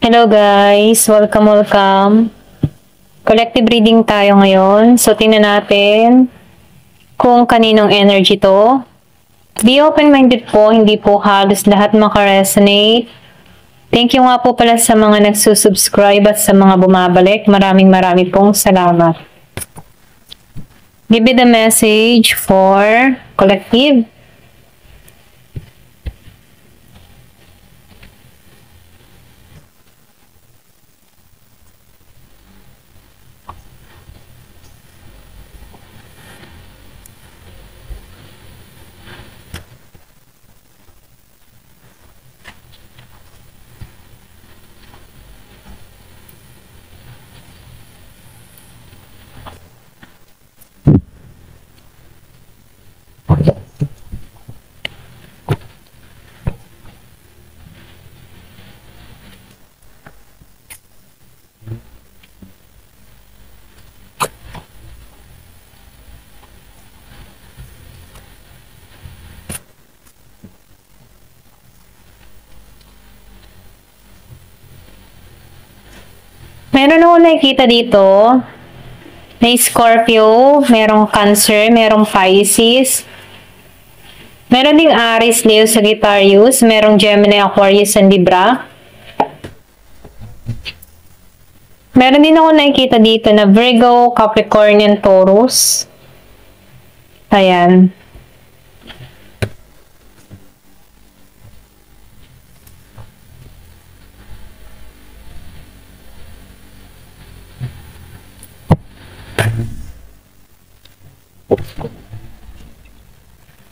Hello guys, welcome. Collective reading tayo ngayon. So tingnan natin kung kaninong energy to. Be open-minded po, hindi po halos lahat makaresonate. Thank you nga po pala sa mga nagsusubscribe at sa mga bumabalik. Maraming pong salamat. Give me the message for collective. Meron ako nakikita dito, may Scorpio, merong Cancer, merong Pisces, meron ding Aries, Leo, Sagittarius, merong Gemini, Aquarius, and Libra. Meron din ako nakikita dito na Virgo, Capricorn, and Taurus. Ayan.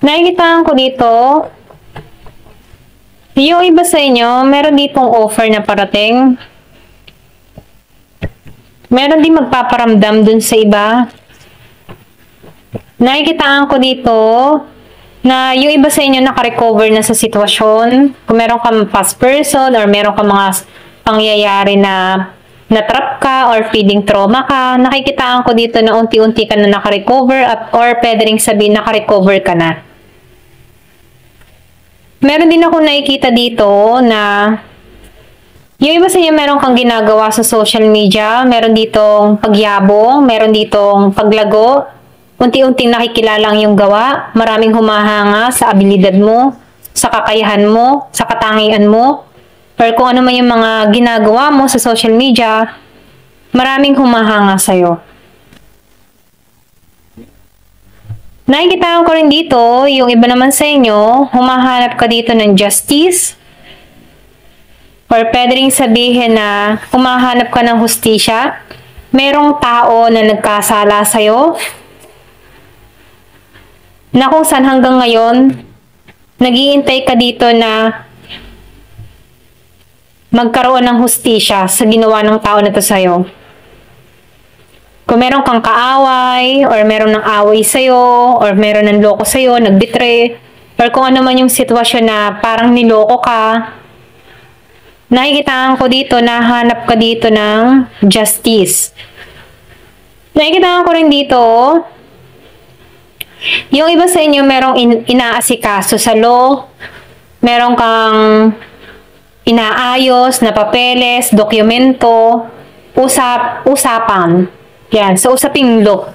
Nakikita ko dito, yung iba sa inyo, meron ditong offer na parating. Meron din magpaparamdam dun sa iba. Nakikitaan ko dito na yung iba sa inyo nakarecover na sa sitwasyon. Kung meron kang past person or meron kang mga pangyayari na na-trap ka or feeling trauma ka, nakikitaan ko dito na unti-unti ka na nakarecover or pwede rin sabihin nakarecover ka na. Meron din ako nakikita dito na yung iba sa inyo meron kang ginagawa sa social media, meron ditong pagyabong, meron ditong paglago, unti-unting nakikilala ang iyong gawa, maraming humahanga sa abilidad mo, sa kakayahan mo, sa katangian mo, or kung ano man yung mga ginagawa mo sa social media, maraming humahanga sa'yo. Nakikita ko rin dito, yung iba naman sa inyo, humahanap ka dito ng justice, or pwede rin sabihin na humahanap ka ng hustisya, merong tao na nagkasala sa'yo, na kung saan hanggang ngayon, nag-iintay ka dito na magkaroon ng hustisya sa ginawa ng tao na to sa'yo. Kung meron kang kaaway, or meron ng away sa'yo, or meron ng loko sa'yo, nagbitray, or kung ano man yung sitwasyon na parang niloko ka, nakikitaan ko dito, nahanap ka dito ng justice. Nakikitaan ko rin dito, yung iba sa inyo merong inaasikaso sa law, meron kang inaayos na papeles, dokumento, usapan. Yan, sa usaping law.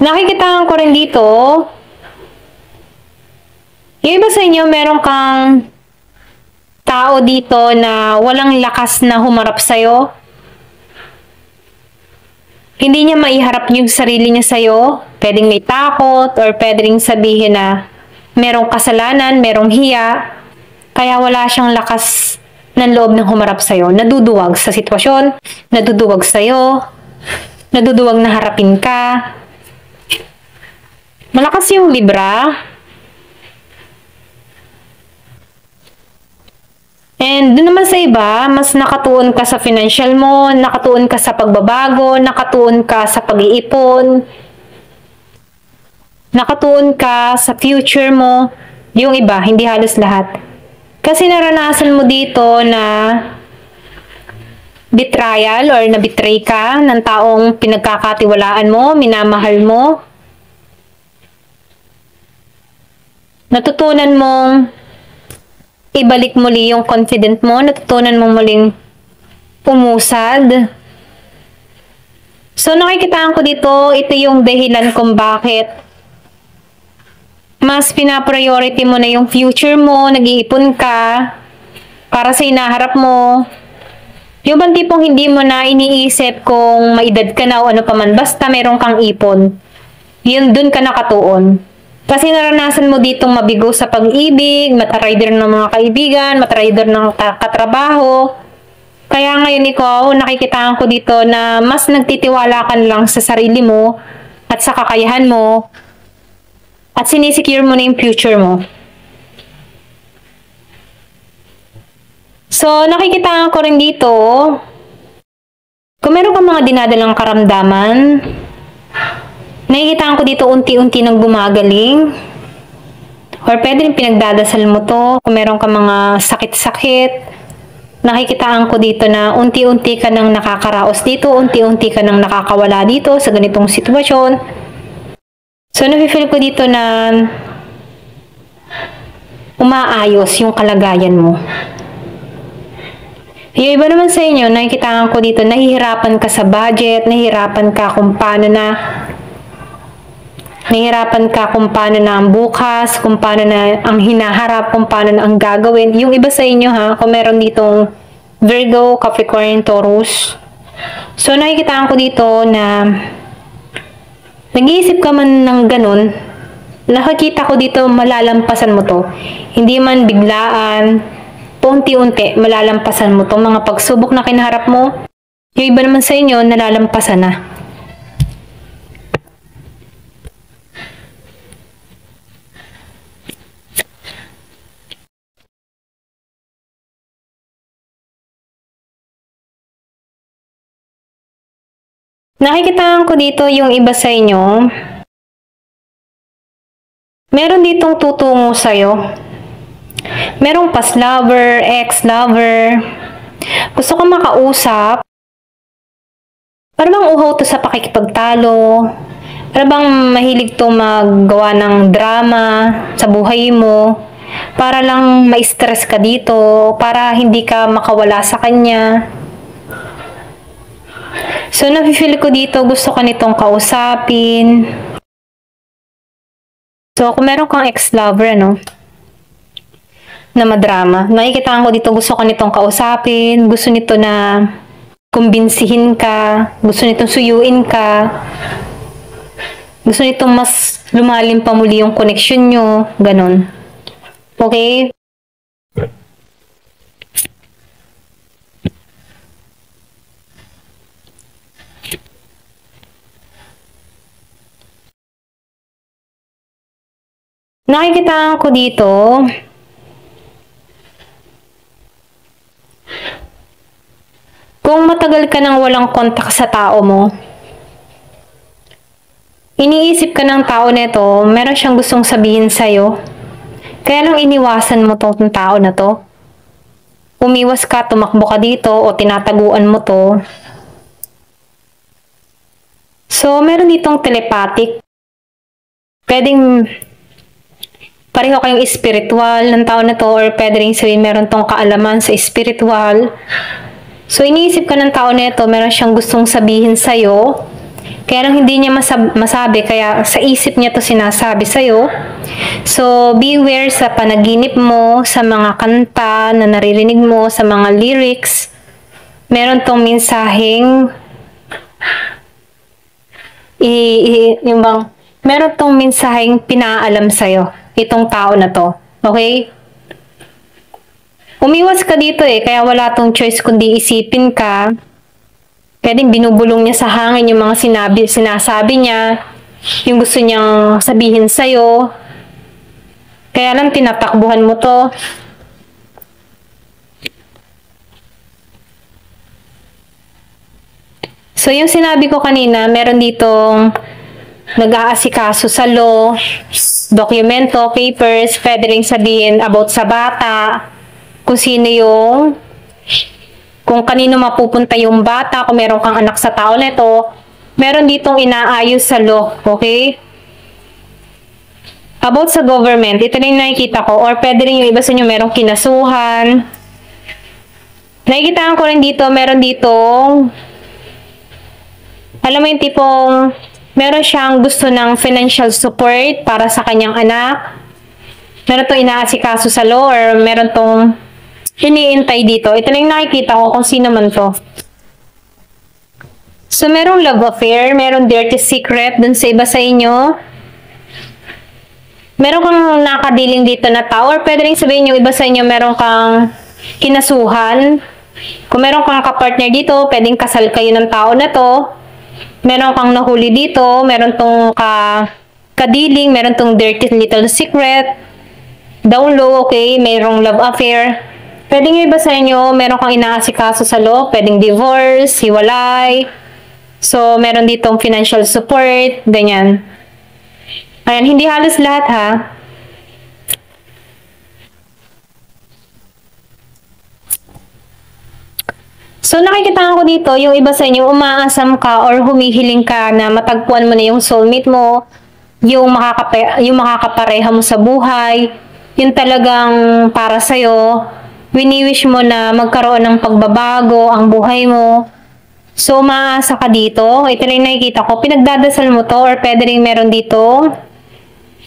Nakikitaan ko rin dito, yung iba sa inyo, meron kang tao dito na walang lakas na humarap sa'yo. Hindi niya maiharap yung sarili niya sa'yo. Pwedeng may takot or pwedeng sabihin na merong kasalanan, merong hiya. Kaya wala siyang lakas ng loob ng humarap sa'yo. Naduduwag sa sitwasyon, naduduwag sa'yo, naduduwag na harapin ka. Malakas yung Libra. And doon naman sa iba, mas nakatuon ka sa financial mo, nakatuon ka sa pagbabago, nakatuon ka sa pag-iipon, nakatuon ka sa future mo. Yung iba, hindi halos lahat. Kasi naranasan mo dito na betrayal or na-betray ka ng taong pinagkakatiwalaan mo, minamahal mo. Natutunan mong ibalik muli yung confident mo, natutunan mo muling umusad. So, nakikitaan ko dito, ito yung dahilan kung bakit mas pinapriority mo na yung future mo, nag-iipon ka para sa hinaharap mo. Yung bang tipong hindi mo na iniisip kung may edad ka na o ano pa man, basta meron kang ipon. Yun, dun ka nakatuon. Kasi naranasan mo ditong mabigo sa pag-ibig, matarider ng mga kaibigan, matarider ng katrabaho. Kaya ngayon ikaw, nakikitaan ko dito na mas nagtitiwala ka lang sa sarili mo at sa kakayahan mo at sinisecure mo na yung future mo. So, nakikitaan ko rin dito, kung meron kang mga dinadalang karamdaman, nakikitaan ko dito unti-unti nang gumagaling. Or pwede rin pinagdadasal mo to. Kung meron kang mga sakit-sakit, nakikitaan ko dito na unti-unti ka nang nakakaraos dito, unti-unti ka nang nakakawala dito sa ganitong sitwasyon. So, nafe-feel ko dito na umaayos yung kalagayan mo. Yung iba naman sa inyo, nakikitaan ko dito, nahihirapan ka sa budget, nahihirapan ka kung paano na ang bukas, kung paano na ang hinaharap, kung paano na ang gagawin. Yung iba sa inyo kung meron ditong Virgo, Capricorn, Taurus. So, nakikitaan ko dito na nag-iisip ka man ng ganun, nakikita ko dito malalampasan mo to. Hindi man biglaan, unti-unti malalampasan mo tong mga pagsubok na kinaharap mo. Yung iba naman sa inyo, nalalampasan na. Nakikitaan ko dito yung iba sa inyo, meron ditong tutungo sa'yo. Merong past lover, ex-lover, gusto kang makausap. Para bang uhaw to sa pakikipagtalo? Para bang mahilig to maggawa ng drama sa buhay mo? Para lang ma-stress ka dito, para hindi ka makawala sa kanya. So, nafe-feel ko dito, gusto ka nitong kausapin. So, kung meron kang ex-lover, na madrama. Nakikitaan ko dito, gusto ko nitong kausapin, gusto nito na kumbinsihin ka, gusto nitong suyuin ka, gusto nitong mas lumalim pa muli yung connection nyo, ganun. Okay? Nakikitaan ko dito, kung matagal ka nang walang kontak sa tao mo, iniisip ka ng tao nito, meron siyang gustong sabihin sa'yo, kaya lang iniwasan mo tong tao na to. Umiwas ka, tumakbo ka dito, o tinataguan mo to. So, meron ditong telepathic. Pwedeng pareho kayong spiritual ng tao na to, or pwede rin sabihin meron tong kaalaman sa spiritual. So, iniisip ka ng tao na ito, meron siyang gustong sabihin sa'yo, kaya lang hindi niya masabi, kaya sa isip niya to sinasabi sa'yo. So, beware sa panaginip mo, sa mga kanta na naririnig mo, sa mga lyrics. Meron tong mensaheng, meron tong mensaheng pinaalam sa'yo, itong tao na to. Okay? Umiwas ka dito kaya wala tong choice kundi isipin ka. Pwedeng binubulong niya sa hangin yung mga sinasabi niya, yung gusto niyang sabihin sa'yo. Kaya lang tinatakbuhan mo to. So, yung sinabi ko kanina, meron ditong nag-aasikaso sa law, dokumento, papers, pwede rin sabihin about sa bata, kung sino kung kanino mapupunta yung bata, kung meron kang anak sa tao nito, meron ditong inaayos sa law, okay? about sa government, ito na yung nakikita ko, or pwede rin yung iba sa inyo merong kinasuhan. Nakikita ko rin dito, meron ditong, alam mo yung tipong, meron siyang gusto ng financial support para sa kanyang anak. Meron itong inaasikaso sa law, or meron itong iniintay dito. Ito na yung nakikita ko kung sino man to. So, merong love affair, merong dirty secret dun sa iba sa inyo. Meron kang nakadiling dito na tao, or pwede rin sabihin yung iba sa inyo, meron kang kinasuhan. Kung meron kang kapartner dito, pwedeng kasal kayo ng tao na to. Meron kang nahuli dito, meron tong kadiling, meron tong dirty little secret. Down low, okay, merong love affair. Pwedeng yung iba sa inyo, meron kang inaasikaso sa law, pwedeng divorce, hiwalay. So, meron ditong financial support, ganyan. Ayan, hindi halos lahat ha. So, nakikita ko dito, yung iba sa inyo, umaasam ka or humihiling ka na matagpuan mo na yung soulmate mo, yung makakapareha mo sa buhay, yung talagang para sa'yo, wini-wish mo na magkaroon ng pagbabago ang buhay mo. So, umaasa ka dito. Ito lang nakikita ko. Pinagdadasal mo to, or pwede rin meron dito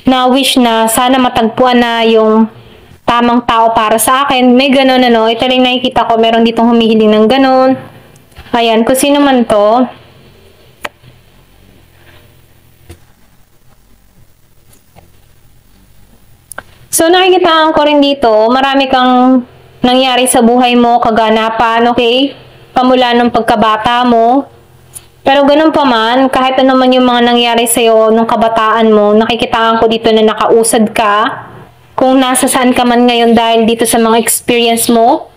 na wish na sana matagpuan na yung tamang tao para sa akin. May ganun ano. Ito lang nakikita ko. Meron ditong humihiling ng ganun. Ayan. Kung sino man to. So, nakikita ko rin dito. Marami kang nangyari sa buhay mo. Kaganapan. Okay? Pamula ng pagkabata mo. Pero ganun pa man, kahit ano man yung mga nangyari sa'yo nung kabataan mo, nakikitaan ko dito na nakausad ka. Kung nasa saan ka man ngayon dahil dito sa mga experience mo.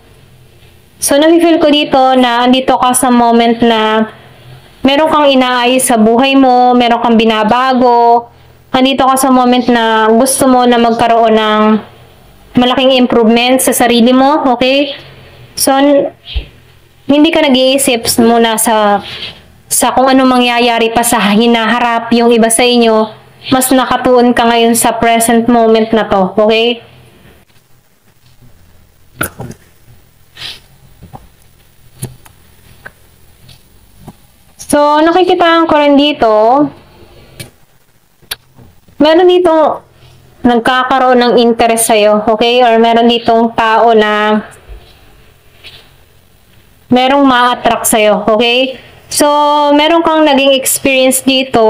So, nafe-feel ko dito na andito ka sa moment na meron kang inaayos sa buhay mo, meron kang binabago. Andito ka sa moment na gusto mo na magkaroon ng malaking improvement sa sarili mo, okay? So, hindi ka nag-iisip muna sa kung ano mangyayari pa sa hinaharap yung iba sa inyo, mas nakatuon ka ngayon sa present moment na to, okay? So, nakikita ko rin dito, meron dito nagkakaroon ng interest sa'yo, okay? Or meron ditong tao na merong ma-attract sa'yo, okay? So, meron kang naging experience dito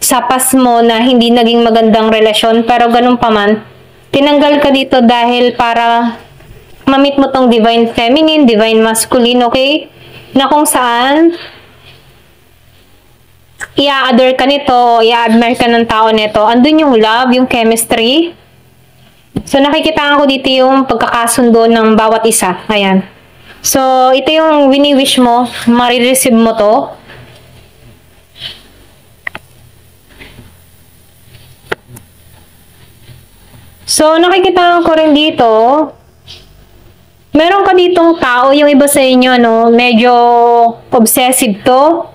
sa past mo na hindi naging magandang relasyon, pero ganun pa man, tinanggal ka dito dahil para ma-meet mo tong divine feminine, divine masculine, okay? Na kung saan, i-adore ka nito, i-admire ka ng tao nito, andun yung love, yung chemistry. So, nakikita ko dito yung pagkakasundo ng bawat isa. Ayan. So, ito yung wini-wish mo, marireceive mo to. So, nakikita ko rin dito, meron ka ditong tao, yung iba sa inyo, no, medyo obsessive to.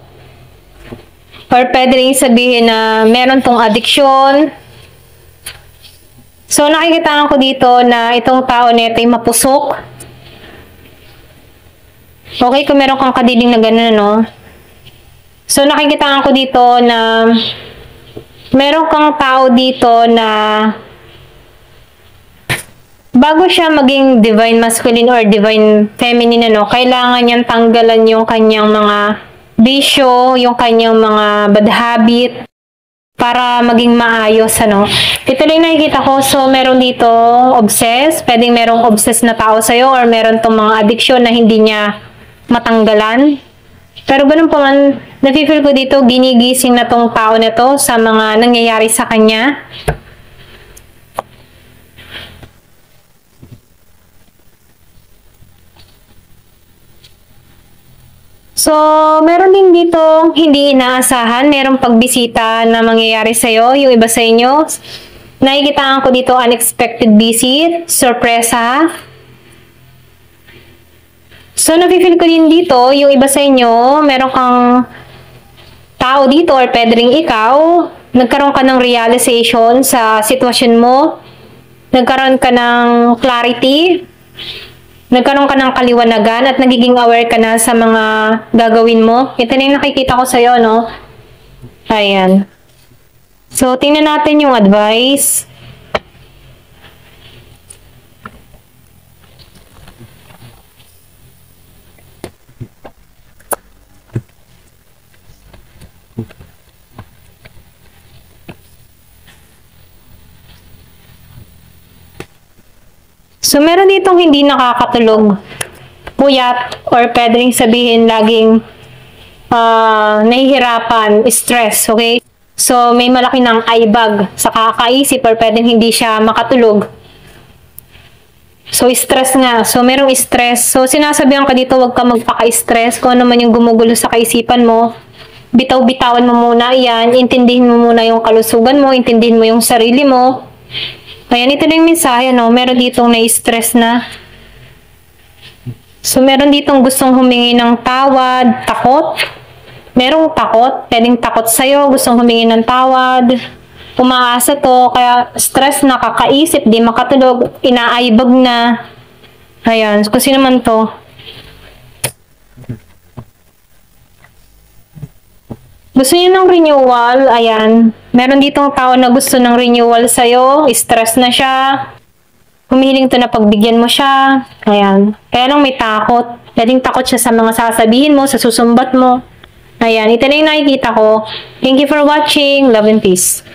Or pwede rin sabihin na meron tong addiction. So, nakikita ko dito na itong tao nito ay mapusok. Okay, kung meron kang kadiling na gano'n, no? So, nakikita ko dito na meron kang tao dito na bago siya maging divine masculine or divine feminine, no, kailangan niyang tanggalan yung kanyang mga bisyo, yung kanyang mga bad habit para maging maayos, ano. Ito lang nakikita ko. So, meron dito obsessed. Pwedeng merong obsessed na tao sa'yo or meron tong mga addiction na hindi niya matanggalan. Pero ganun pa man, nafe-feel ko dito, ginigising na tong tao na to sa mga nangyayari sa kanya. So, meron din dito hindi inaasahan, merong pagbisita na mangyayari sa'yo, yung iba sa inyo. Nakikita ko dito unexpected visit, sorpresa. So, nafe-feel ko din dito, yung iba sa inyo, meron kang tao dito or pwede rin ikaw nagkaroon ka ng realization sa sitwasyon mo, nagkaroon ka ng clarity, nagkaroon ka ng kaliwanagan, at nagiging aware ka na sa mga gagawin mo. Ito na yung nakikita ko sa'yo, no? Ayan. So, tingnan natin yung advice. So, meron ditong hindi nakakatulog, puyat, or pwedeng sabihin laging nahihirapan, stress, okay? So, may malaki ng eye bag sa kakaisip or pwedeng hindi siya makatulog. So, stress nga. So, merong stress. So, sinasabihan ka dito, huwag ka magpaka-stress. Kung ano man yung gumugulo sa kaisipan mo, bitaw-bitawan mo muna yan. Intindihin mo muna yung kalusugan mo. Intindihin mo yung sarili mo. Ayan, ito na yung mensahe, no? Meron ditong na-stress na. So, meron ditong gustong humingi ng tawad, takot. Merong takot, pwedeng takot sa'yo, gustong humingi ng tawad. Umaasa to, kaya stress na, kakaisip, di makatulog, inaaibag na. Ayan, so, kasi naman to. Gusto niyo ng renewal, ayan. Meron ditong tao na gusto ng renewal sa'yo, stress na siya. Humihiling to na pagbigyan mo siya. Ayan. Kaya lang may takot. Pwedeng takot siya sa mga sasabihin mo, sa susumbat mo. Ayan, ito na yung nakikita ko. Thank you for watching. Love and peace.